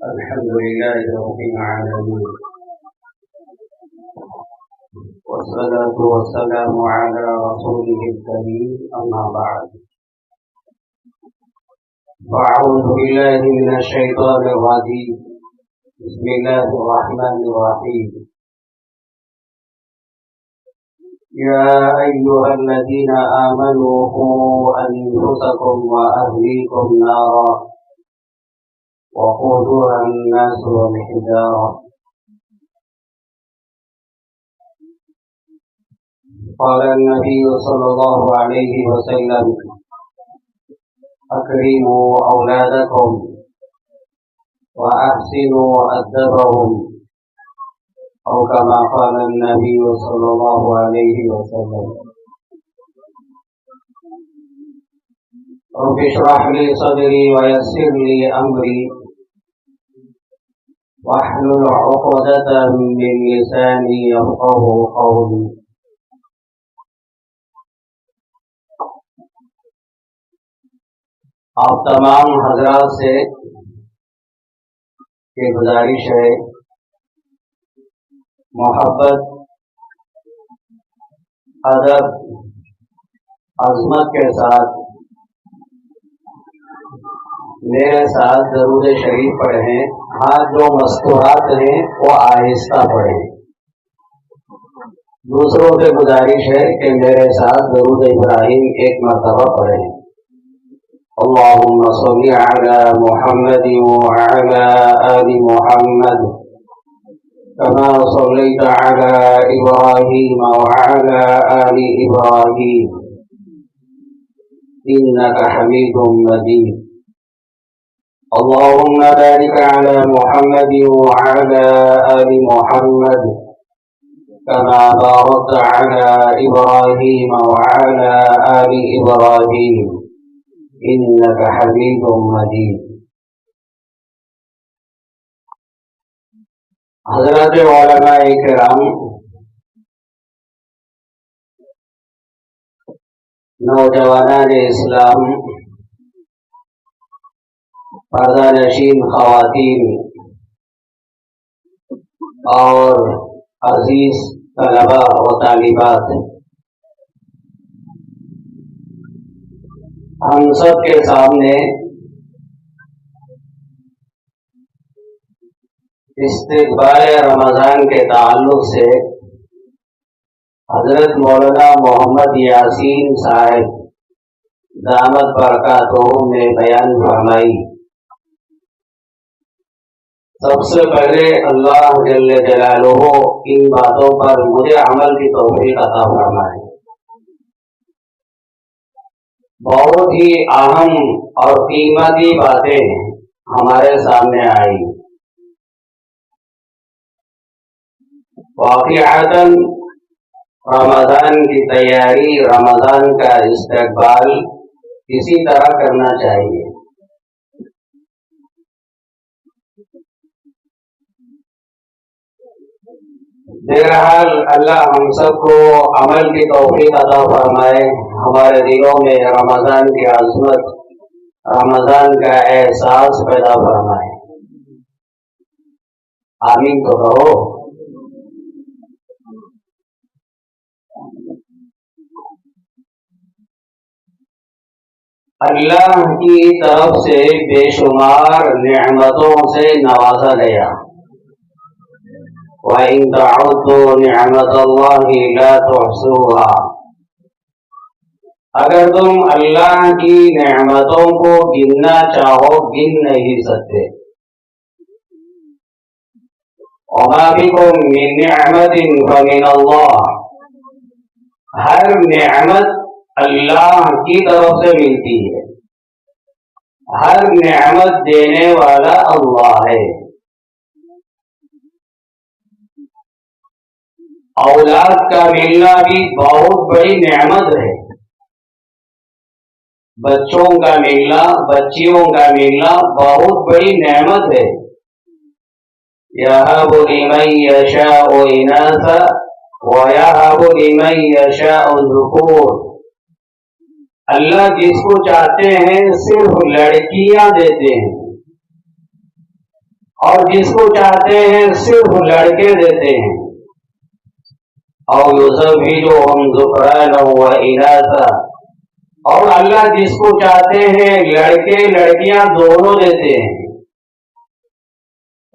الحمد لله رب العالمين، والصلاة والسلام على رسوله الكريم، أما بعد. فأعوذ بالله من الشيطان الرجيم. بسم الله الرحمن الرحيم. يا أيها الذين آمنوا قوا أنفسكم وأهليكم نارا وقودها الناس والحجارة. قال النبي صلى الله عليه وسلم: أكرموا أولادكم وأحسنوا أدبهم، أو كما قال النبي صلى الله عليه وسلم. رب اشرح لي صدري ويسر لي أمري واحلل عقدة من لساني يفقهوا قولي. آپ تمام حضرات سے یہ گزارش ہے، محبت، ادب، عظمت کے ساتھ میرے ساتھ درود شریف پڑھیں. ہاں، جو مستورات ہیں وہ آہستہ پڑھیں. دوسروں سے گزارش ہے کہ میرے ساتھ درود ابراہیم ایک مرتبہ پڑھیں. اللهم صل على محمد وعلى آل محمد كما صليت على إبراهيم وعلى آل إبراهيم إنك حميد مجيد. اللهم بارك على محمد وعلى آل محمد كما باركت على إبراهيم وعلى آل إبراهيم إنك حميد مجيد. حضرات علماء کرام، نوجوانان اسلام، پردہ نشین خواتین اور عزیز طلباء و طالبات، ہم سب کے سامنے استقبال رمضان کے تعلق سے حضرت مولانا محمد یاسین صاحب دامت برکاتہم نے بیان فرمائی. سب سے پہلے اللہ جل جلالہ ان باتوں پر مجھے عمل کی توفیق عطا فرمائے. بہت ہی اہم اور قیمتی باتیں ہمارے سامنے آئی. واقعتاً رمضان کی تیاری، رمضان کا استقبال اسی طرح کرنا چاہیے. بہرحال اللہ ہم سب کو عمل کی توفیق عطا فرمائے، ہمارے دلوں میں رمضان کی عظمت، رمضان کا احساس پیدا فرمائے. آمین تو کہو. اللہ کی طرف سے بے شمار نعمتوں سے نوازا گیا. وَإِن تَعُدُّوا نِعْمَتَ اللَّهِ لَا تُحْصُوهَا. اگر تم اللہ کی نعمتوں کو گننا چاہو گن نہیں سکتے. وَمَا بِكُم مِّن نِّعْمَةٍ فَمِنَ اللَّهِ. ہر نعمت اللہ کی طرف سے ملتی ہے. ہر نعمت دینے والا اللہ ہے. اولاد کا ملنا بھی بہت بڑی نعمت ہے. بچوں کا ملنا، بچیوں کا ملنا بہت بڑی نعمت ہے. یَهَبُ لِمَن یَشَاءُ إِنَاثًا وَیَهَبُ لِمَن یَشَاءُ الذُّکُورَ. اللہ جس کو چاہتے ہیں صرف لڑکیاں دیتے ہیں اور جس کو چاہتے ہیں صرف لڑکے دیتے ہیں. اور یزوجہم ذکرانا و اناثا، اور اللہ جس کو چاہتے ہیں لڑکے لڑکیاں دونوں دیتے ہیں.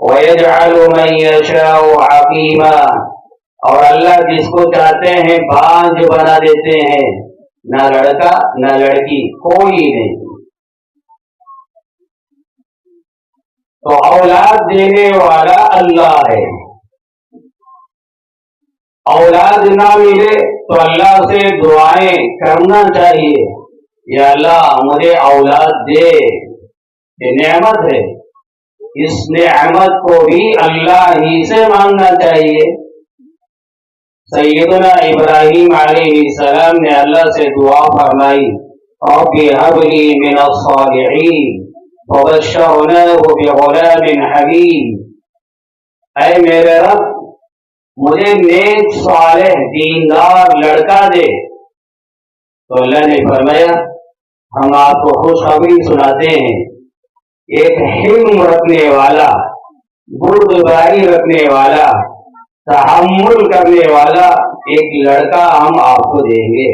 وَيَجْعَلُ مَن يَشَاءُ عَقِيمًا، اور اللہ جس کو چاہتے ہیں بانجھ بنا دیتے ہیں، نہ لڑکا نہ لڑکی کوئی نہیں. تو اولاد دینے والا اللہ ہے. اولاد نہ ملے تو اللہ سے دعائیں کرنا چاہیے، یا اللہ مجھے اولاد دے. یہ نعمت ہے، اس نعمت کو بھی اللہ ہی سے مانگنا چاہیے. سیدنا ابراہیم علیہ السلام نے اللہ سے دعا فرمائی، رب هب لي من الصالحین فبشرناه بغلام حلیم. اے میرے رب مجھے نیک صالح دیندار لڑکا دے. تو اللہ نے فرمایا ہم آپ کو خوشخبری سناتے ہیں، ایک حلم رکھنے والا، بردباری رکھنے والا، تحمل کرنے والا ایک لڑکا ہم آپ کو دیں گے.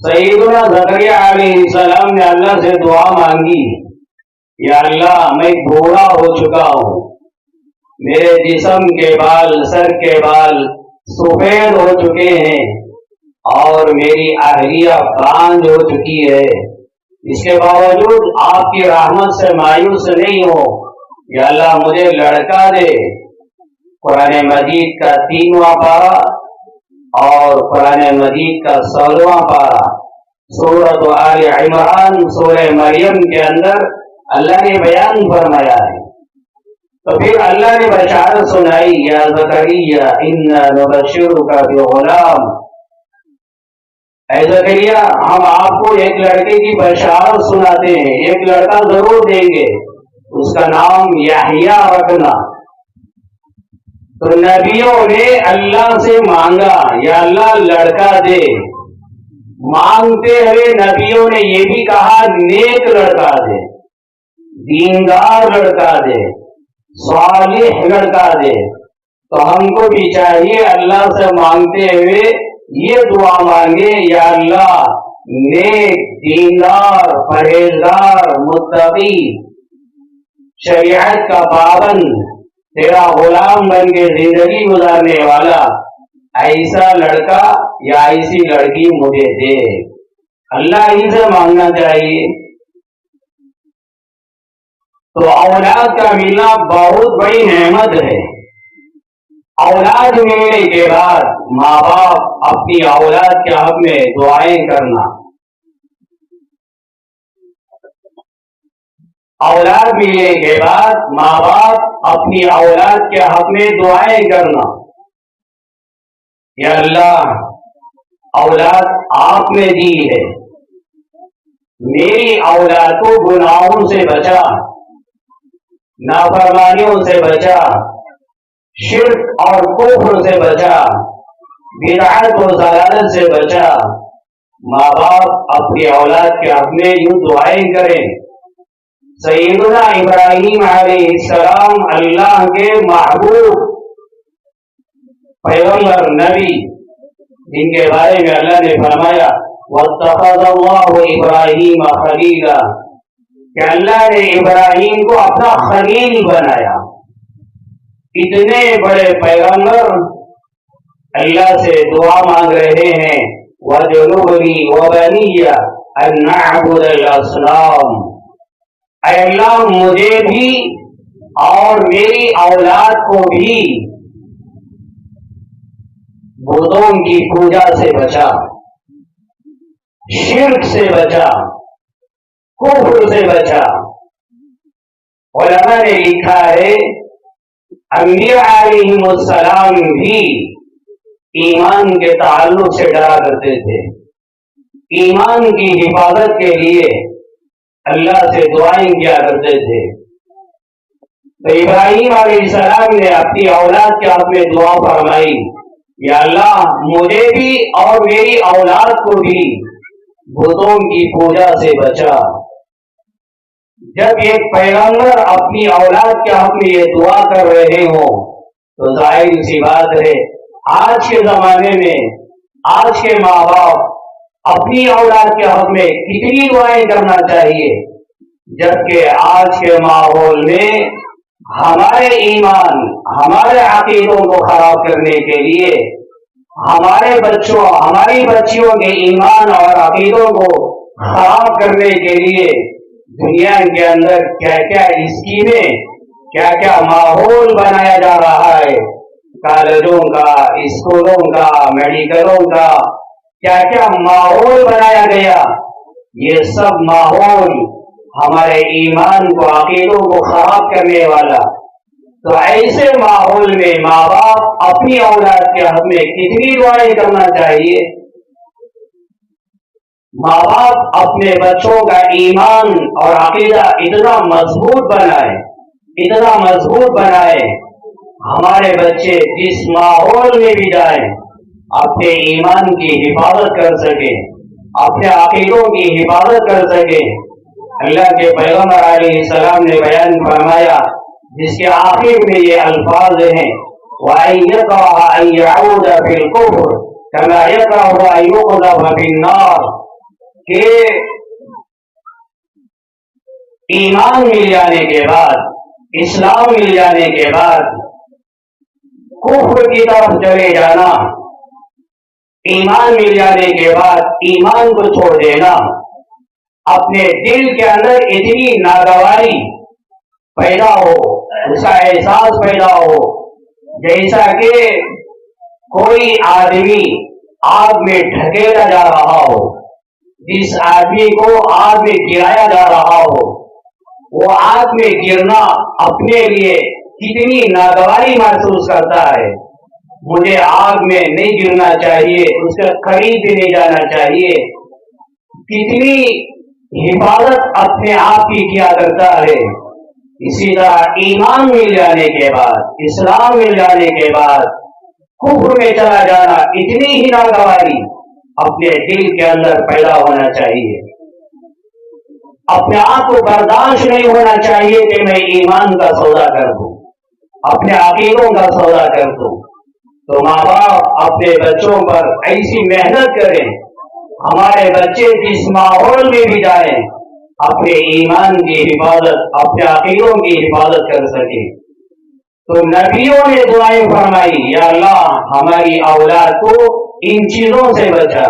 سیدنا زکریا علیہ السلام نے اللہ سے دعا مانگی، یا اللہ میں بوڑھا ہو چکا ہوں، میرے جسم کے بال، سر کے بال سفید ہو چکے ہیں، اور میری اہلیہ بانجھ ہو چکی ہے. اس کے باوجود آپ کی رحمت سے مایوس نہیں ہو، یا اللہ مجھے لڑکا دے. قرآن مجید کا 3واں پارہ اور قرآن مجید کا 16واں پارہ سورۃ آل عمران، سورہ مریم کے اندر اللہ نے بیان فرمایا ہے. تو پھر اللہ نے بشارت سنائی، یا زکریا انا نبشرک بغلام. اے زکریا ہم آپ کو ایک لڑکے کی بشارت سناتے ہیں، ایک لڑکا ضرور دیں گے، اس کا نام یحییٰ رکھنا. تو نبیوں نے اللہ سے مانگا، یا اللہ لڑکا دے. مانگتے ہوئے نبیوں نے یہ بھی کہا نیک لڑکا دے، دیندار لڑکا دے، صالح لڑکا دے. تو ہم کو بھی چاہیے اللہ سے مانگتے ہوئے یہ دعا مانگے، یا اللہ نیک، دیندار، پرہیزگار، متقی، شریعت کا پابند، تیرا غلام بن کے زندگی گزارنے والا ایسا لڑکا یا ایسی لڑکی مجھے دے. اللہ ہی سے مانگنا چاہیے. تو اولاد کا ملنا بہت بڑی نعمت ہے. اولاد ملنے کے بعد ماں باپ اپنی اولاد کے حق میں دعائیں کرنا. اولاد ملنے کے بعد ماں باپ اپنی اولاد کے حق میں دعائیں کرنا. یا اللہ اولاد آپ نے دی ہے، میری اولاد کو گناہوں سے بچا، نافرمانیوں سے بچا، شرک اور کفر سے بچا، بدعت و ضلالت سے بچا. ماں باپ اپنی اولاد کے حق میں یوں دعائیں کریں. سیدنا ابراہیم علیہ السلام اللہ کے محبوب پیغمبر نبی، جن کے بارے میں اللہ نے فرمایا وَاتَّخَذَ اللَّهُ إِبْرَاهِيمَ خَلِيلًا، کہ اللہ نے ابراہیم کو اپنا خلیل بنایا. اتنے بڑے پیغمبر اللہ سے دعا مانگ رہے ہیں وَجُنُوبْنِي وَبَنِيَّ أَن نَعْبُدَ الْأَصْنَامَ. اے اللہ مجھے بھی اور میری اولاد کو بھی بتوں کی پوجا سے بچا، شرک سے بچا، کفر سے بچا. علماء نے لکھا ہے انبیاء علیہم السلام بھی ایمان کے تعلق سے ڈرا کرتے تھے. ایمان کی حفاظت کے لیے اللہ سے دعائیں کیا کرتے تھے. تو ابراہیم علیہ السلام نے اپنی اولاد کے حق میں دعا فرمائی، یا اللہ مجھے بھی اور میری اولاد کو بھی بتوں کی پوجا سے بچا. جب ایک پیغمبر اپنی اولاد کے حق میں یہ دعا کر رہے ہوں تو ظاہر سی بات ہے آج کے زمانے میں آج کے ماں باپ اپنی اولاد کے حق میں کتنی دعائیں کرنا چاہیے، جبکہ آج کے ماحول میں ہمارے ایمان ہمارے عقیدوں کو خراب کرنے کے لیے، ہمارے بچوں ہماری بچیوں کے ایمان اور عقیدوں کو خراب کرنے کے لیے دنیا کے اندر کیا کیا اسکیمیں، کیا کیا ماحول بنایا جا رہا ہے، کالجوں کا، اسکولوں کا، میڈیکلوں کا کیا کیا ماحول بنایا گیا، یہ سب ماحول ہمارے ایمان کو عقیدوں کو خراب کرنے والا۔ تو ایسے ماحول میں ماں باپ اپنی اولاد کے حق میں کتنی دعائیں کرنا چاہیے۔ ماں باپ اپنے بچوں کا ایمان اور عقیدہ اتنا مضبوط بنائے ہمارے بچے جس ماحول میں بھی جائیں اپنے ایمان کی حفاظت کر سکے، اپنے عقیدوں کی حفاظت کر سکے۔ اللہ کے پیغمبر علیہ السلام نے بیان فرمایا جس کے آخر میں یہ الفاظ ہیں وَأَن يَكْرَهَ أَن يَعُودَ فِي الْكُفْرِ كَمَا يَكْرَهُ أَن يُقْذَفَ فِي النَّارِ، کہ ایمان مل جانے کے بعد، اسلام مل جانے کے بعد کفر کی طرف چلے جانا، ایمان مل جانے کے بعد ایمان کو چھوڑ دینا، اپنے دل کے اندر اتنی ناگواری پیدا ہو، اس کا احساس پیدا ہو جیسا کہ کوئی آدمی آگ میں ڈھکیلا جا رہا ہو، جس آدمی کو آگ میں گرایا جا رہا ہو، وہ آگ میں گرنا اپنے لیے کتنی ناگواری محسوس کرتا ہے۔ مجھے آگ میں نہیں گرنا چاہیے، اس کے قریب بھی نہیں جانا چاہیے، کتنی حفاظت اپنے آپ کی کیا کرتا ہے۔ اسی طرح ایمان مل جانے کے بعد، اسلام مل جانے کے بعد کفر میں چلا جانا اتنی ہی ناگواری اپنے دل کے اندر پیدا ہونا چاہیے۔ اپنے آپ کو برداشت نہیں ہونا چاہیے کہ میں ایمان کا سودا کر دوں، اپنے عقیدوں کا سودا کر دوں۔ تو ماں باپ اپنے بچوں پر ایسی محنت کریں ہمارے بچے جس ماحول میں بھی جائیں اپنے ایمان کی حفاظت، اپنے عقیدوں کی حفاظت کر سکیں۔ تو نبیوں نے دعائیں فرمائی یا اللہ ہماری اولاد کو ان چیزوں سے بچا۔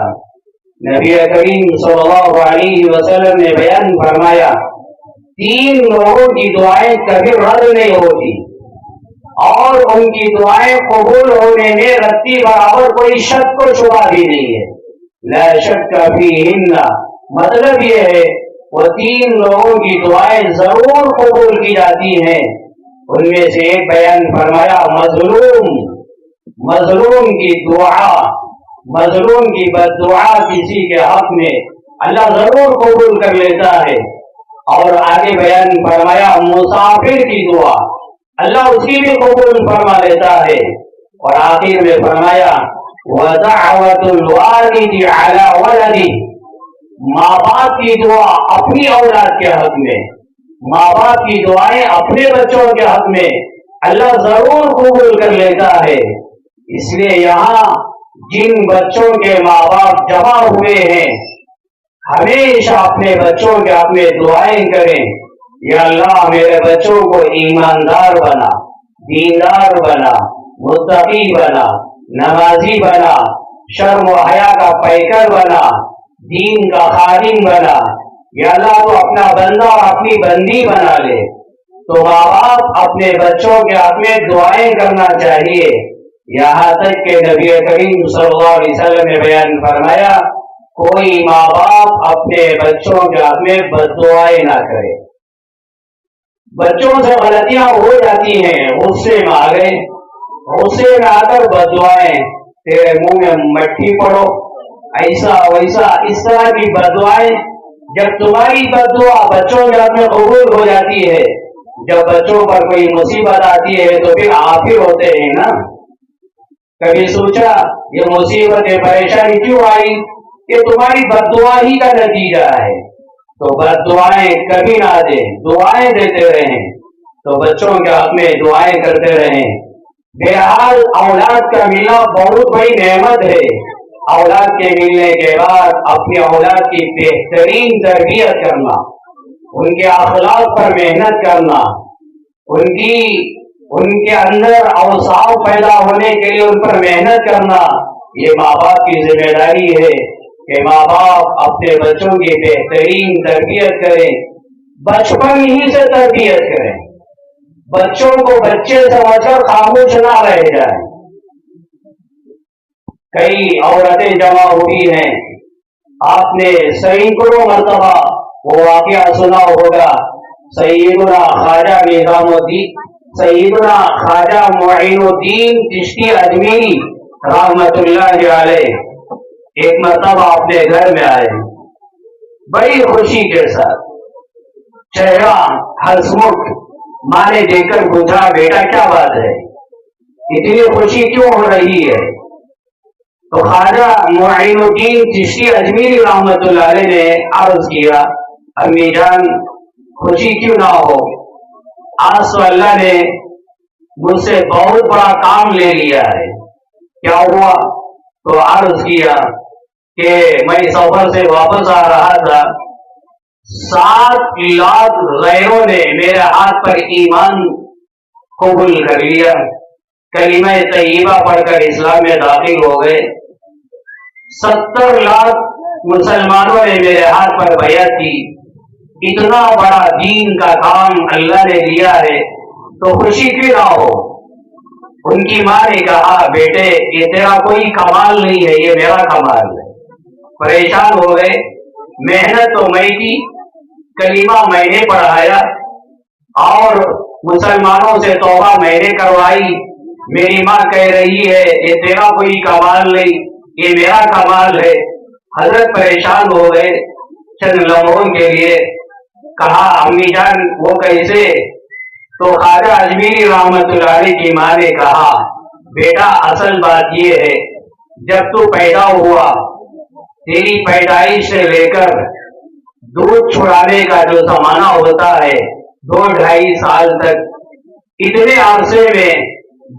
نبی کریم صلی اللہ علیہ وسلم نے بیان فرمایا 3 لوگوں کی دعائیں کبھی رد نہیں ہوتی اور ان کی دعائیں قبول ہونے میں رتی برابر کوئی شک و شبہ بھی نہیں ہے۔ لا شک فیہن، مطلب یہ ہے وہ 3 لوگوں کی دعائیں ضرور قبول کی جاتی ہیں۔ ان میں سے ایک بیان فرمایا مظلوم کی دعا، مظلوم کی بد دعا کسی کے حق میں اللہ ضرور قبول کر لیتا ہے۔ اور آگے بیان فرمایا مسافر کی دعا اللہ اس کی بھی قبول فرما لیتا ہے۔ اور آخر میں فرمایا وَدَعْوَةُ الْوَالِدِ عَلَى وَلَدِهِ، ماں باپ کی دعا اپنی اولاد کے حق میں، ماں باپ کی دعائیں اپنے بچوں کے حق میں اللہ ضرور قبول کر لیتا ہے۔ اس لیے یہاں جن بچوں کے ماں باپ جمع ہوئے ہیں ہمیشہ اپنے بچوں کے حق میں دعائیں کریں یا اللہ میرے بچوں کو ایماندار بنا، دیندار بنا، متقی بنا، نمازی بنا، شرم و حیا کا پیکر بنا، دین کا خادم بنا، یا اللہ تو اپنا بندہ اور اپنی بندی بنا لے۔ تو ماں باپ اپنے بچوں کے حق میں دعائیں کرنا چاہیے، یہاں تک کہ نبی کریم صلی اللہ علیہ وسلم نے بیان فرمایا کوئی ماں باپ اپنے بچوں کے حق میں بد دعائیں نہ کرے۔ بچوں سے غلطیاں ہو جاتی ہیں، غصے میں آ گئے، غصے میں آ کر بد دعائیں، تیرے منہ میں مٹی پڑو، ایسا ویسا، اس طرح کی بد دعائیں۔ جب تمہاری بد دعا بچوں کے حق میں قبول ہو جاتی ہے، جب بچوں پر کوئی مصیبت آتی ہے تو پھر آپ ہی ہوتے ہیں نا۔ کبھی سوچا یہ مصیبت پریشانی کیوں آئی؟ یہ تمہاری بد دعا ہی کا نتیجہ ہے۔ تو بس دعائیں کبھی نہ دیں، دعائیں دیتے رہیں، تو بچوں کے حق میں دعائیں کرتے رہیں۔ بہرحال اولاد کا ملنا بہت بڑی نعمت ہے۔ اولاد کے ملنے کے بعد اپنی اولاد کی بہترین تربیت کرنا، ان کے اخلاق پر محنت کرنا، ان کے اندر اوصاف پیدا ہونے کے لیے ان پر محنت کرنا، یہ ماں باپ کی ذمہ داری ہے کہ ماں باپ اپنے بچوں کی بہترین تربیت کریں، بچپن ہی سے تربیت کریں، بچوں کو بچے سمجھ کر خاموش نہ رہ جائیں۔ کئی عورتیں جمع ہوئی ہیں، آپ نے سینکڑوں مرتبہ وہ واقعہ سنا ہوگا، سیدنا خواجہ نظام الدین، سیدنا خواجہ معین الدین چشتی اجمیری رحمت اللہ علیہ ایک مرتبہ اپنے گھر میں آئے، بڑی خوشی کے ساتھ، چہرہ ہنسمکھ، ماں نے دیکھ کر پوچھا بیٹا کیا بات ہے، اتنی خوشی کیوں ہو رہی ہے؟ تو خواجہ معین الدین چشتی اجمیری رحمت اللہ علیہ نے عرض کیا امی جان خوشی کیوں نہ ہو، آج تو اللہ نے مجھ سے بہت بڑا کام لے لیا ہے۔ کیا ہوا؟ تو عرض کیا کہ میں سفر سے واپس آ رہا تھا، 7 لاکھ غیروں نے میرے ہاتھ پر ایمان قبول کر لیا، کلمہ طیبہ پڑھ کر اسلام میں داخل ہو گئے، 70 لاکھ مسلمانوں نے میرے ہاتھ پر بیعت کی۔ اتنا بڑا دین کا کام اللہ نے لیا ہے تو خوشی کیوں نہ ہو؟ ان کی ماں نے کہا بیٹے یہ تیرا کوئی کمال نہیں ہے، یہ میرا کمال ہے۔ پریشان ہو گئے، محنت تو میں کی، کلمہ میں نے پڑھایا اور مسلمانوں سے توبہ میں نے کروائی، میری ماں کہہ رہی ہے یہ تیرا کوئی کمال نہیں، یہ میرا کمال ہے۔ حضرت پریشان ہو گئے، چند لمحوں کے لیے کہا امی جان وہ کیسے؟ تو خواجہ اجمیری رحمت اللہ علیہ کی ماں نے کہا بیٹا اصل بات یہ ہے جب تو پیدا ہوا، تیری پیدائش سے لے کر دودھ چھڑانے کا جو زمانہ ہوتا ہے 2-2.5 سال تک، اتنے عرصے میں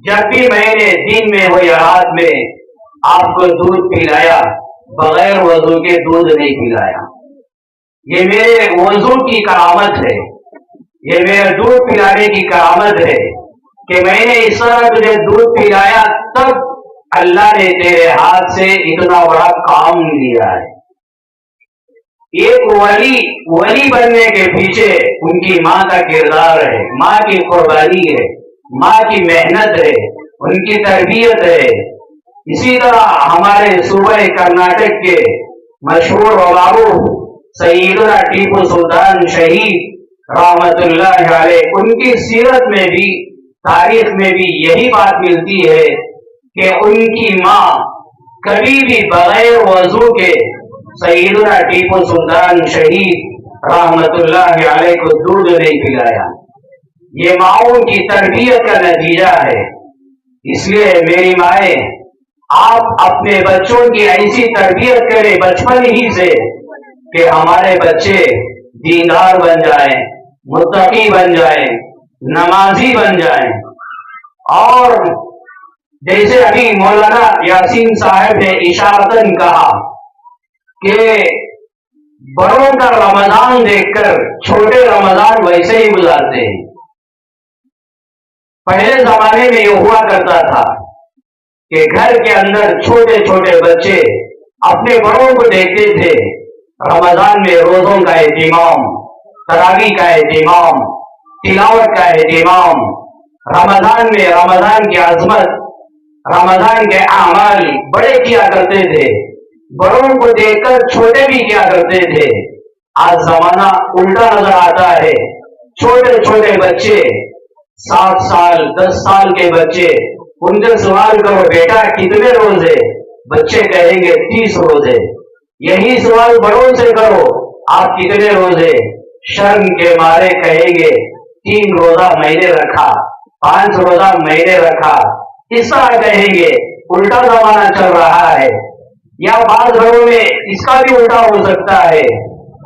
جب بھی میں نے دن میں ہو یا رات میں آپ کو دودھ پلایا، بغیر وضو کے دودھ نہیں پلایا۔ یہ میرے وضو کی کرامت ہے، یہ میرے دودھ پلانے کی کرامت ہے کہ میں نے اس طرح تجھے دودھ پلایا، تب اللہ نے تیرے ہاتھ سے اتنا بڑا کام لیا ہے۔ ایک ولی بننے کے پیچھے ان کی ماں کا کردار ہے، ماں کی قربانی ہے، ماں کی محنت ہے، ان کی تربیت ہے۔ اسی طرح ہمارے صوبہ کرناٹک کے مشہور بابو سیدنا ٹیپو سلطان شہید رحمت اللہ علیہ، ان کی سیرت میں بھی تاریخ میں بھی یہی بات ملتی ہے کہ ان کی ماں کبھی بھی بغیر وضو کے سیدنا ٹیپو سلطان شہید رحمت اللہ علیہ کو دودھ نہیں پلایا۔ یہ ماؤں کی تربیت کا نتیجہ ہے۔ اس لیے میری مائیں، آپ اپنے بچوں کی ایسی تربیت کریں بچپن ہی سے کہ ہمارے بچے دیندار بن جائیں، متقی بن جائیں، نمازی بن جائیں۔ اور جیسے ابھی مولانا یاسین صاحب نے اشارتاً کہا کہ بڑوں کا رمضان دیکھ کر چھوٹے رمضان ویسے ہی گزارتے ہیں۔ پہلے زمانے میں یہ ہوا کرتا تھا کہ گھر کے اندر چھوٹے چھوٹے بچے اپنے بڑوں کو دیکھتے تھے، رمضان میں روزوں کا اہتمام، تراویح کا اہتمام، تلاوت کا اہتمام، رمضان میں رمضان کی عظمت، رمضان کے اعمال بڑے کیا کرتے تھے، بڑوں کو دیکھ کر چھوٹے بھی کیا کرتے تھے۔ آج زمانہ الٹا نظر آتا ہے، چھوٹے چھوٹے بچے 7 سال 10 سال کے بچے، ان سے سوال کرو بیٹا کتنے روزے، بچے کہیں گے 30 روزے۔ یہی سوال بڑوں سے کرو آپ کتنے روزے، شرم کے مارے کہیں گے 3 روزہ میں نے رکھا، 5 روزہ میں نے رکھا، اس طرح کہیں گے۔ الٹا زمانہ چل رہا ہے، یا بعض گھروں میں اس کا بھی الٹا ہو سکتا ہے،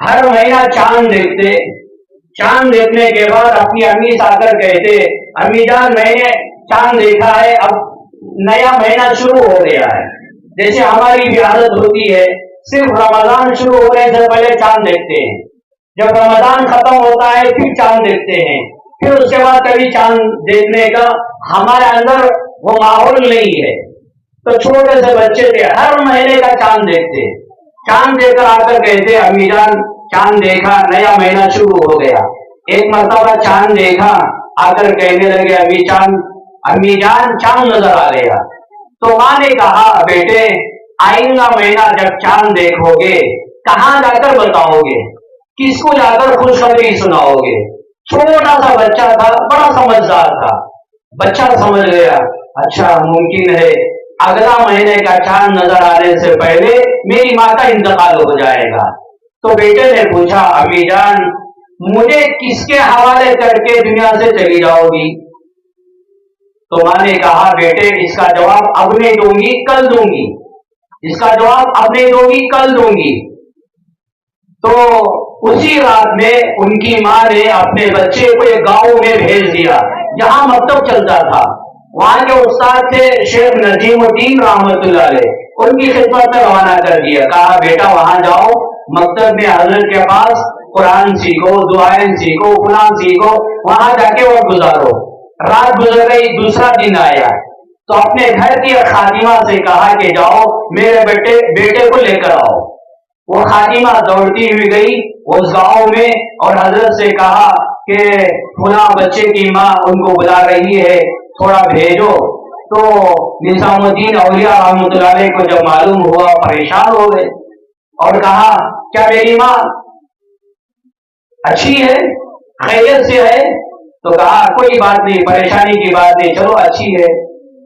ہر مہینہ چاند دیکھتے، چاند دیکھنے کے بعد اپنی امی سے آ کر کہتے امی جان میں نے چاند دیکھا ہے، اب نیا مہینہ شروع ہو گیا ہے. جیسے ہماری بھی عادت ہوتی ہے صرف رمضان شروع ہونے سے پہلے چاند دیکھتے ہیں، جب رمضان ختم ہوتا ہے پھر چاند دیکھتے ہیں، پھر اس کے بعد کبھی چاند دیکھنے کا ہمارے اندر وہ ماحول نہیں ہے. تو چھوٹے سے بچے تھے ہر مہینے کا چاند دیکھتے، چاند دیکھ کر آ کر کہتے امی جان چاند دیکھا، نیا مہینہ شروع ہو گیا. ایک مرتبہ چاند دیکھا، آ کر کہنے لگے امی جان چاند نظر آ گیا. تو ماں نے کہا بیٹے آئندہ مہینہ جب چاند دیکھو گے کہاں جا کر بتاؤ گے، کس کو جا کر خوشخبری سناؤ گے. چھوٹا سا بچہ تھا، بڑا سمجھدار تھا. بچہ سمجھ گیا اچھا ممکن ہے اگلا مہینے کا چاند نظر آنے سے پہلے میری ماں کا انتقال ہو جائے گا. تو بیٹے نے پوچھا امی جان مجھے کس کے حوالے کر کے دنیا سے چلی جاؤ گی؟ تو ماں نے کہا بیٹے اس کا جواب اب نہیں دوں گی، کل دوں گی. اس کا جواب اب نہیں دوں گی، کل دوں گی. تو اسی رات میں ان کی ماں نے اپنے بچے کو ایک گاؤں میں بھیج دیا جہاں مکتب چلتا تھا. وہاں کے استاد تھے شیخ نظیم الدین رحمت اللہ علیہ، ان کی خدمت میں روانہ کر دیا. کہا بیٹا وہاں جاؤ، مکتب میں حضرت کے پاس قرآن سیکھو، دعائیں سیکھو، قرآن سیکھو، وہاں جا کے وقت گزارو. رات گزر گئی، دوسرا دن آیا تو اپنے گھر کی خادمہ سے کہا کہ جاؤ میرے بیٹے کو لے کر آؤ. وہ خادمہ دوڑتی ہوئی گئی اس گاؤں میں اور حضرت سے کہا کہ فلاں بچے کی ماں ان کو بلا رہی ہے، تھوڑا بھیجو. تو نظام الدین اولیاء رحمۃ اللہ علیہ کو جب معلوم ہوا پریشان ہو گئے اور کہا کیا میری ماں اچھی ہے، خیریت سے ہے؟ تو کہا کوئی بات نہیں، پریشانی کی بات نہیں، چلو اچھی ہے،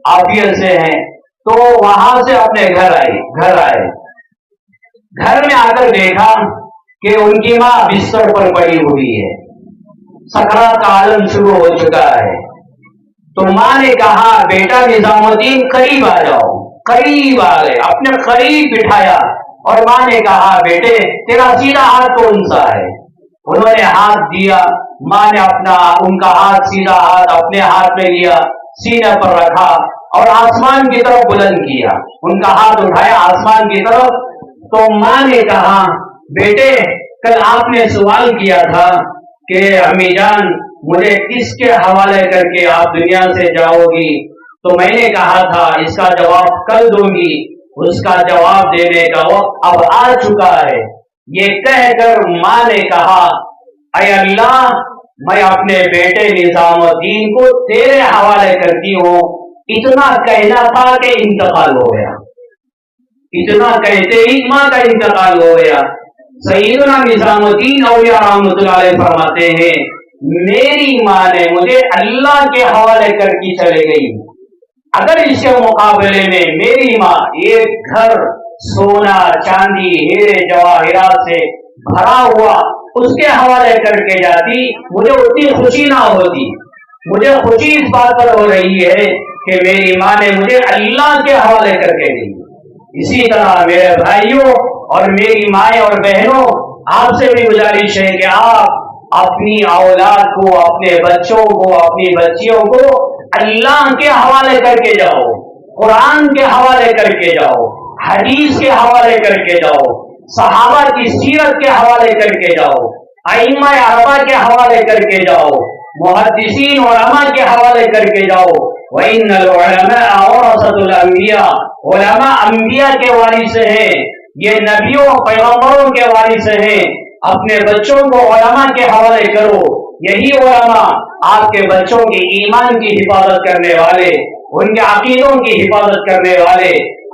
عافیت سے ہیں. تو وہاں سے اپنے گھر آئے. گھر میں آ کر دیکھا کہ ان کی ماں بستر پر پڑی ہوئی ہے، سکرات کا عالم شروع ہو چکا ہے. تو ماں نے کہا بیٹا نظام الدین قریب آ جاؤ. قریب آ گئے، اپنے قریب بٹھایا اور ماں نے کہا بیٹے تیرا سیدھا ہاتھ کون سا ہے؟ انہوں نے ہاتھ دیا. ماں نے ان کا ہاتھ سیدھا ہاتھ اپنے ہاتھ میں لیا، سینے پر رکھا اور آسمان کی طرف بلند کیا. ان کا ہاتھ اٹھایا آسمان کی طرف. تو ماں نے کہا بیٹے کل آپ نے سوال کیا تھا کہ امی جان مجھے کس کے حوالے کر کے آپ دنیا سے جاؤ گی، تو میں نے کہا تھا اس کا جواب کل دوں گی. اس کا جواب دینے کا وقت اب آ چکا ہے. یہ کہہ کر ماں نے کہا اے اللہ میں اپنے بیٹے نظام الدین کو تیرے حوالے کرتی ہوں. اتنا کہنا تھا کہ انتقال ہو گیا، اتنا کہتے ہی ماں کا انتقال ہو گیا. سیدنا نظام الدین اولیاء رحمۃ اللہ علیہ فرماتے ہیں میری ماں نے مجھے اللہ کے حوالے کر کے چلے گئی. اگر اس کے مقابلے میں میری ماں ایک گھر سونا چاندی ہیرے جواہرات سے بھرا ہوا اس کے حوالے کر کے جاتی مجھے اتنی خوشی نہ ہوتی. مجھے خوشی اس بات پر ہو رہی ہے کہ میری ماں نے مجھے اللہ کے حوالے کر کے دی. اسی طرح میرے بھائیوں اور میری مائیں اور بہنوں آپ سے بھی گزارش ہے کہ آپ اپنی اولاد کو، اپنے بچوں کو، اپنی بچیوں کو اللہ کے حوالے کر کے جاؤ، قرآن کے حوالے کر کے جاؤ، حدیث کے حوالے کر کے جاؤ، صحابہ کی سیرت کے حوالے کر کے جاؤ، ائمہ اربعہ کے حوالے کر کے جاؤ، محدثین علماء کے حوالے کر کے جاؤ. وَإِنَّ الْعُلَمَاءَ وَرَثَةُ الْأَنْبِيَاءِ علماء انبیاء کے وارث ہیں، یہ نبیوں پیغمبروں کے وارث ہیں. اپنے بچوں کو علماء کے حوالے کرو. یہی علماء آپ کے بچوں کی ایمان کی حفاظت کرنے والے، ان کے عقیدوں کی حفاظت کرنے والے.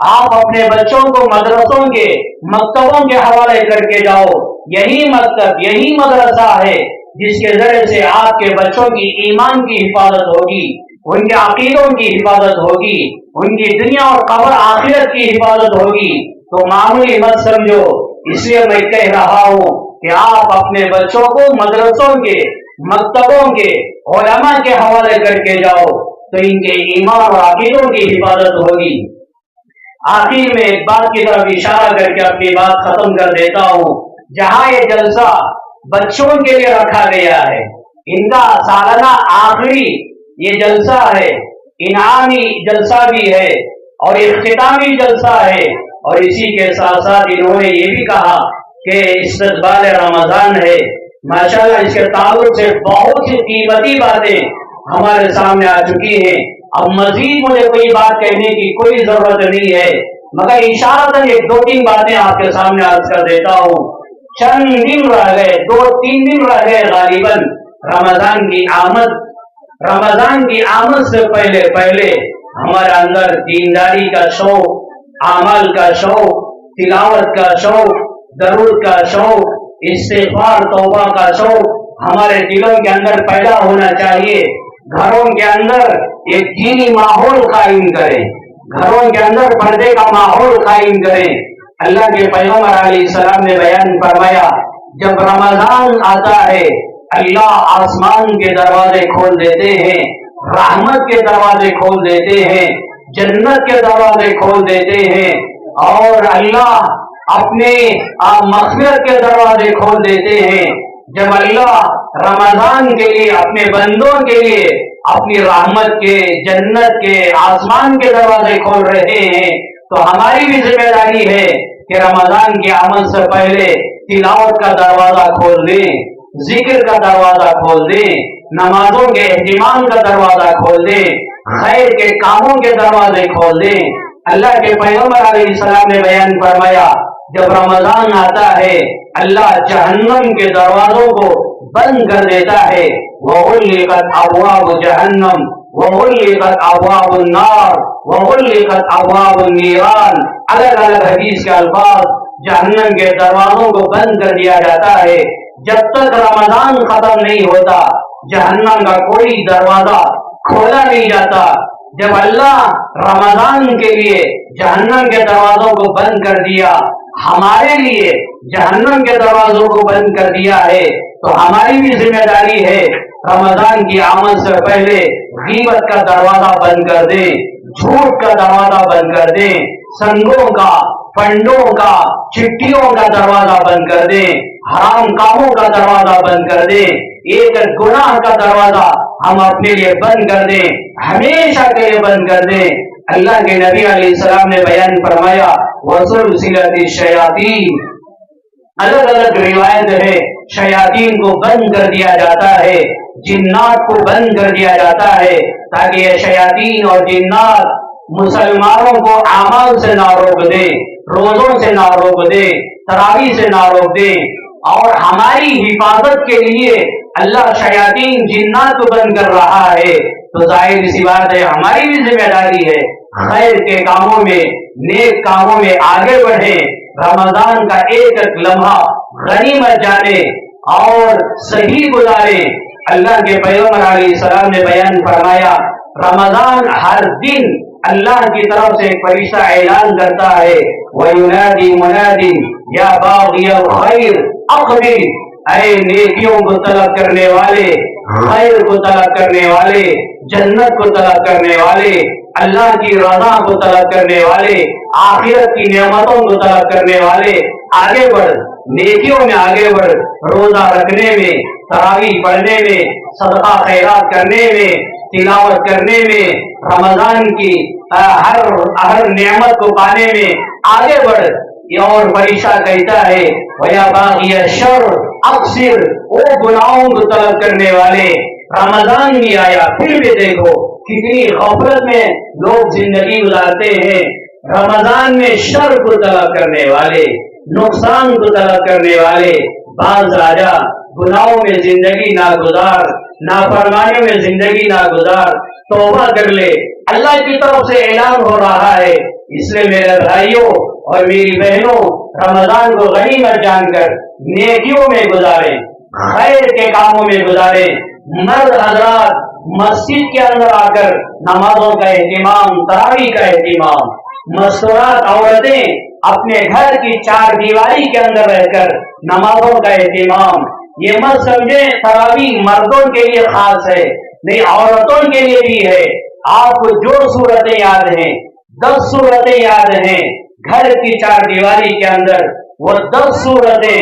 آپ اپنے بچوں کو مدرسوں کے مکتبوں کے حوالے کر کے جاؤ. یہی مکتب، یہی مدرسہ ہے جس کے ذریعے سے آپ کے بچوں کی ایمان کی حفاظت ہوگی، ان کے عقیدوں کی حفاظت ہوگی، ان کی دنیا اور قبر آخرت کی حفاظت ہوگی. تو معمولی مت سمجھو. اس لیے میں کہہ رہا ہوں کہ آپ اپنے بچوں کو مدرسوں کے، مکتبوں کے، علماء کے حوالے کر کے جاؤ تو ان کے ایمان اور عقیدوں کی حفاظت ہوگی. آخر میں ایک بات کی طرف اشارہ کر کے اپنی بات ختم کر دیتا ہوں. جہاں یہ جلسہ بچوں کے لیے رکھا گیا ہے، ان کا سالانہ آخری یہ جلسہ ہے، انعامی جلسہ بھی ہے اور اختتامی جلسہ ہے، اور اسی کے ساتھ ساتھ انہوں نے یہ بھی کہا کہ استقبال رمضان ہے۔ ماشاءاللہ اس کے تعلق سے بہت سی قیمتی باتیں ہمارے سامنے آ چکی ہیں۔ اب مزید مجھے کوئی بات کہنے کی کوئی ضرورت نہیں ہے، مگر اشارتاً ایک دو تین باتیں آپ کے سامنے عرض کر دیتا ہوں۔ چند دن رہ گئے، 2-3 دن رہ گئے غالباً رمضان کی آمد۔ رمضان کی آمد سے پہلے ہمارے اندر دینداری کا شوق، اعمال کا شوق، تلاوت کا شوق، درود کا شوق، استغفار توبہ کا شوق ہمارے دلوں کے اندر پیدا ہونا چاہیے۔ گھروں کے اندر ایک دینی ماحول قائم کریں، گھروں کے اندر پردے کا ماحول قائم کریں۔ اللہ کے پیغمبر علیہ السلام نے بیان فرمایا، جب رمضان آتا ہے اللہ آسمان کے دروازے کھول دیتے ہیں، رحمت کے دروازے کھول دیتے ہیں، جنت کے دروازے کھول دیتے ہیں، اور اللہ اپنے مغفرت کے دروازے کھول دیتے ہیں۔ جب اللہ رمضان کے لیے اپنے بندوں کے لیے اپنی رحمت کے، جنت کے، آسمان کے دروازے کھول رہے ہیں، تو ہماری بھی ذمہ داری ہے کہ رمضان کی آمد سے پہلے تلاوت کا دروازہ کھول دیں، ذکر کا دروازہ کھول دیں، نمازوں کے اہتمام کا دروازہ کھول دیں، خیر کے کاموں کے دروازے کھول دیں۔ اللہ کے پیغمبر علیہ السلام نے بیان فرمایا، جب رمضان آتا ہے اللہ جہنم کے دروازوں کو بند کر دیتا ہے، وَغُلِّقَتْ أَبْوَابُ جَهَنَّمَ وَغُلِّقَتْ أَبْوَابُ النَّارِ وَغُلِّقَتْ أَبْوَابُ النِّيرَانِ۔ الگ الگ حدیث کے الفاظ، جہنم کے دروازوں کو بند کر دیا جاتا ہے۔ جب تک رمضان ختم نہیں ہوتا جہنم کا کوئی دروازہ کھولا نہیں جاتا۔ جب اللہ رمضان کے لیے جہنم کے دروازوں کو بند کر دیا، ہمارے لیے جہنم کے دروازوں کو بند کر دیا ہے، تو ہماری بھی ذمہ داری ہے رمضان کی آمد سے پہلے غیبت کا دروازہ بند کر دیں، جھوٹ کا دروازہ بند کر دیں، سنگوں کا، فنڈوں کا، چٹھیوں کا دروازہ بند کر دیں، حرام کاموں کا دروازہ بند کر دیں، ایک گناہ کا دروازہ ہم اپنے لیے بند کر دیں، ہمیشہ کے لیے بند کر دیں۔ اللہ کے نبی علیہ السلام نے بیان فرمایا، وَسُلْسِلَةِ الشَّيَاطِينِ، الگ الگ روایت ہے، شیاطین کو بند کر دیا جاتا ہے، جنات کو بند کر دیا جاتا ہے، تاکہ یہ شیاطین اور جنات مسلمانوں کو اعمال سے نہ روک دے، روزوں سے نہ روک دے، تراویح سے نہ روک دے، اور ہماری حفاظت کے لیے اللہ شیاطین جنات کو بند کر رہا ہے، تو ظاہر سی بات ہے ہماری بھی ذمہ داری ہے خیر کے کاموں میں، نیک کاموں میں آگے بڑھیں، رمضان کا ایک ایک لمحہ غنیمت جانے اور صحیح گزارے۔ اللہ کے پیغمبر علیہ السلام نے بیان فرمایا، رمضان ہر دن اللہ کی طرف سے ایک فرشتہ اعلان کرتا ہے، وَيُنَادِي مُنَادٍ يَا بَاغِيَ الْخَيْرِ أَقْبِلْ، اے نیکیوں کو طلب کرنے والے، خیر کو طلب کرنے والے، جنت کو طلب کرنے والے، اللہ کی رضا کو طلب کرنے والے، آخرت کی نعمتوں کو طلب کرنے والے، آگے بڑھ، نیکیوں میں آگے بڑھ، روزہ رکھنے میں، تراویح پڑھنے میں، صدقہ خیرات کرنے میں، تلاوت کرنے میں، رمضان کی ہر نعمت کو پانے میں آگے بڑھ۔ اور فرشتہ کہتا ہے، وَيَا بَاغِيَ الشَّرِّ أَقْصِرْ، او گناہوں کو طلب کرنے والے، رمضان بھی آیا پھر بھی دیکھو کتنی غفلت میں لوگ زندگی گزارتے ہیں۔ رمضان میں شر کو طلب کرنے والے، نقصان کو طلب کرنے والے، باز راجا گناہوں میں زندگی نہ گزار، نافرمانیوں میں زندگی نہ گزار، توبہ کر لے، اللہ کی طرف سے اعلان ہو رہا ہے۔ اس لیے میرے بھائیوں اور میری بہنوں، رمضان کو غنیمت جان کر نیکیوں میں گزاریں، خیر کے کاموں میں گزاریں۔ مرد حضرات مسجد کے اندر آ کر نمازوں کا اہتمام، تراویح کا اہتمام، مستورات عورتیں اپنے گھر کی چار دیواری کے اندر رہ کر نمازوں کا اہتمام۔ یہ مت سمجھیں تراویح مردوں کے لیے خاص ہے، نہیں، عورتوں کے لیے بھی ہے۔ آپ کو جو صورتیں یاد ہیں، 10 صورتیں یاد ہیں گھر کی چار دیواری کے اندر، وہ 10 صورتیں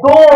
2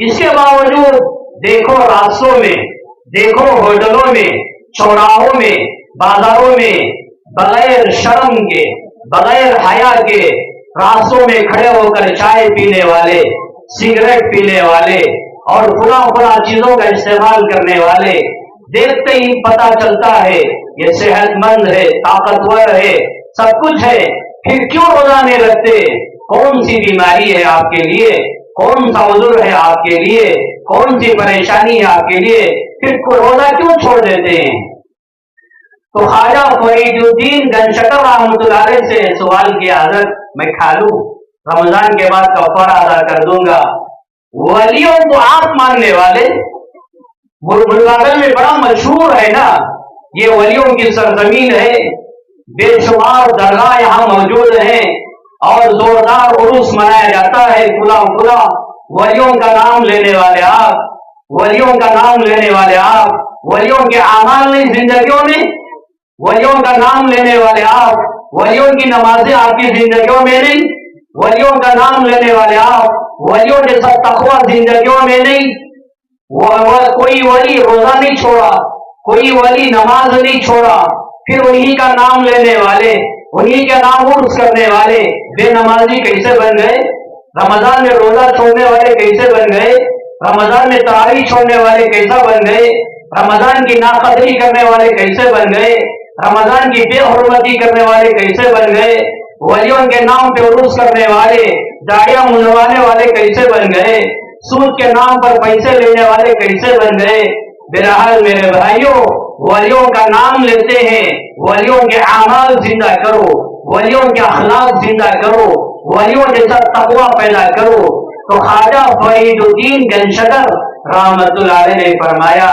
اس کے باوجود دیکھو راستوں میں، دیکھو ہوٹلوں میں، چوراہوں میں، بازاروں میں بغیر شرم کے، بغیر حیا کے راستوں میں کھڑے ہو کر چائے پینے والے، سگریٹ پینے والے اور فلاں چیزوں کا استعمال کرنے والے دیکھتے ہی پتا چلتا ہے یہ صحت مند ہے، طاقتور ہے، سب کچھ ہے، پھر کیوں روزہ نہیں رکھتے؟ کون سی بیماری ہے آپ کے لیے؟ کون سا عذر ہے آپ کے لیے؟ کون سی پریشانی ہے آپ کے لیے؟ پھر روزہ کیوں چھوڑ دیتے ہیں؟ تو خواجہ فرید الدین گنشکر رحمۃ اللہ علیہ سے سوال کیا، حضرت میں کھا لوں، رمضان کے بعد کفارہ ادا کر دوں گا؟ ولیوں کو آپ ماننے والے، بلواگل میں بڑا مشہور ہے نا، یہ ولیوں کی سرزمین ہے، بے شمار درگاہ یہاں موجود ہیں اور زوردار عرس منایا جاتا ہے، کھلا ولیوں کا نام لینے والے آپ، ولیوں کا نام لینے والے آپ، ولیوں کے اعمال نہیں زندگیوں میں، ولیوں کا نام لینے والے آپ، ولیوں کی نمازیں آپ کی زندگیوں میں نہیں، ولیوں کا نام لینے والے آپ، ولیوں کے ساتھ تقویٰ زندگیوں میں نہیں، کوئی ولی روزہ نہیں چھوڑا، کوئی ولی نماز نہیں چھوڑا، پھر انہی کا نام لینے والے، انہی کے نام عرس کرنے والے بے نمازی کیسے بن گئے؟ رمضان میں روزہ چھوڑنے والے کیسے بن گئے؟ رمضان میں تراویح چھوڑنے والے کیسا بن گئے؟ رمضان کی ناقدری کرنے والے کیسے بن گئے؟ رمضان کی بے حرمتی کرنے والے کیسے بن گئے؟ ولیوں کے نام پہ عرس کرنے والے، داڑیاں منڈوانے والے کیسے بن گئے؟ سود کے نام پر پیسے لینے والے کیسے بن گئے؟ بہرحال میرے بھائیوں، ولیوں کا نام لیتے ہیں، ولیوں کے اعمال زندہ کرو، ولیوں کے اخلاق زندہ کرو، ولیوں جیسا تقویٰ پیدا کرو۔ تو خواجہ فرید الدین گنشکر رحمت اللہ علیہ نے فرمایا،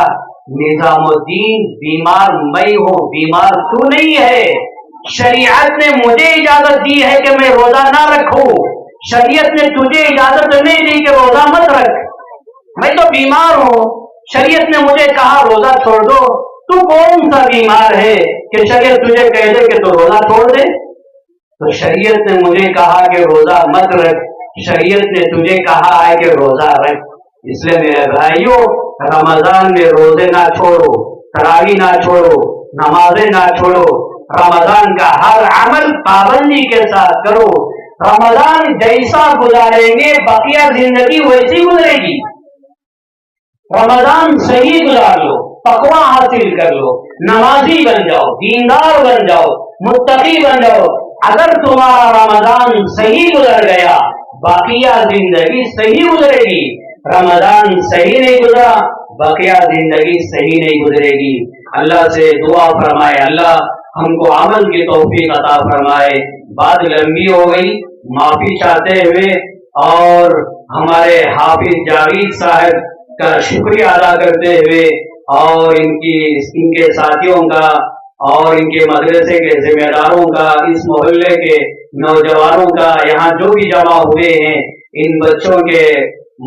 نظام الدین بیمار میں ہوں، بیمار تو نہیں ہے، شریعت نے مجھے اجازت دی ہے کہ میں روزہ نہ رکھوں، شریعت نے تجھے اجازت نہیں دی کہ روزہ مت رکھ، میں تو بیمار ہوں، شریعت نے مجھے کہا روزہ چھوڑ دو، تو کون سا بیمار ہے کہ شریعت تجھے کہہ دے کہ تو روزہ چھوڑ دے؟ تو شریعت نے مجھے کہا کہ روزہ مت رکھ، شریعت نے تجھے کہا ہے کہ روزہ رکھ۔ اس لیے میرے بھائیوں، رمضان میں روزے نہ چھوڑو، تراویح نہ چھوڑو، نمازیں نہ چھوڑو، رمضان کا ہر عمل پابندی کے ساتھ کرو۔ رمضان جیسا گزاریں گے بقیہ زندگی ویسی گزرے گی۔ رمضان صحیح گزار لو، تقویٰ حاصل کر لو، نمازی بن جاؤ، دیندار بن جاؤ، متقی بن جاؤ۔ اگر تمہارا رمضان صحیح گزر گیا بقیہ زندگی صحیح گزرے گی، رمضان صحیح نہیں گزرا بقیہ زندگی صحیح نہیں گزرے گی۔ اللہ سے دعا فرمائے، اللہ ہم کو عمل کی توفیق عطا فرمائے۔ بات لمبی ہو گئی، معافی چاہتے ہوئے اور ہمارے حافظ جاوید صاحب کا شکریہ ادا کرتے ہوئے اور ان کے ساتھیوں کا اور ان کے مدرسے کے ذمہ داروں کا، اس محلے کے نوجوانوں کا، یہاں جو بھی جمع ہوئے ہیں، ان بچوں کے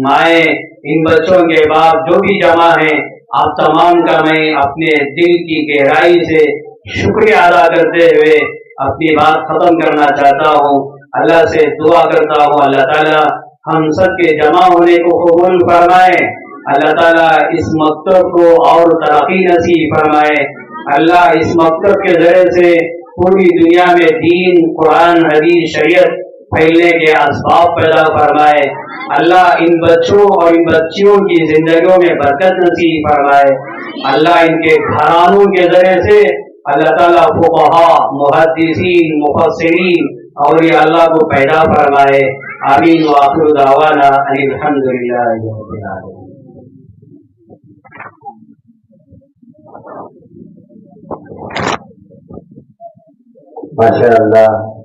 مائیں، ان بچوں کے باپ جو بھی جمع ہیں، آپ تمام کا میں اپنے دل کی گہرائی سے شکریہ ادا کرتے ہوئے اپنی بات ختم کرنا چاہتا ہوں۔ اللہ سے دعا کرتا ہوں اللہ تعالیٰ ہم سب کے جمع ہونے کو قبول فرمائے، اللہ تعالیٰ اس مکتب کو اور ترقی نصیب فرمائے، اللہ اس مکتب کے ذریعے سے پوری دنیا میں دین، قرآن، حدیث، شریعت پھیلنے کے اسباب پیدا فرمائے، اللہ ان بچوں اور ان بچیوں کی زندگیوں میں برکت نصیب فرمائے، اللہ ان کے گھرانوں کے ذریعے سے اللہ تعالیٰ فقہا، محدثین، مفسرین اور یہ اللہ کو پیدا فرمائے۔ آمین وآخر دعوانا ان الحمدللہ رب العالمین۔ ماشاء اللہ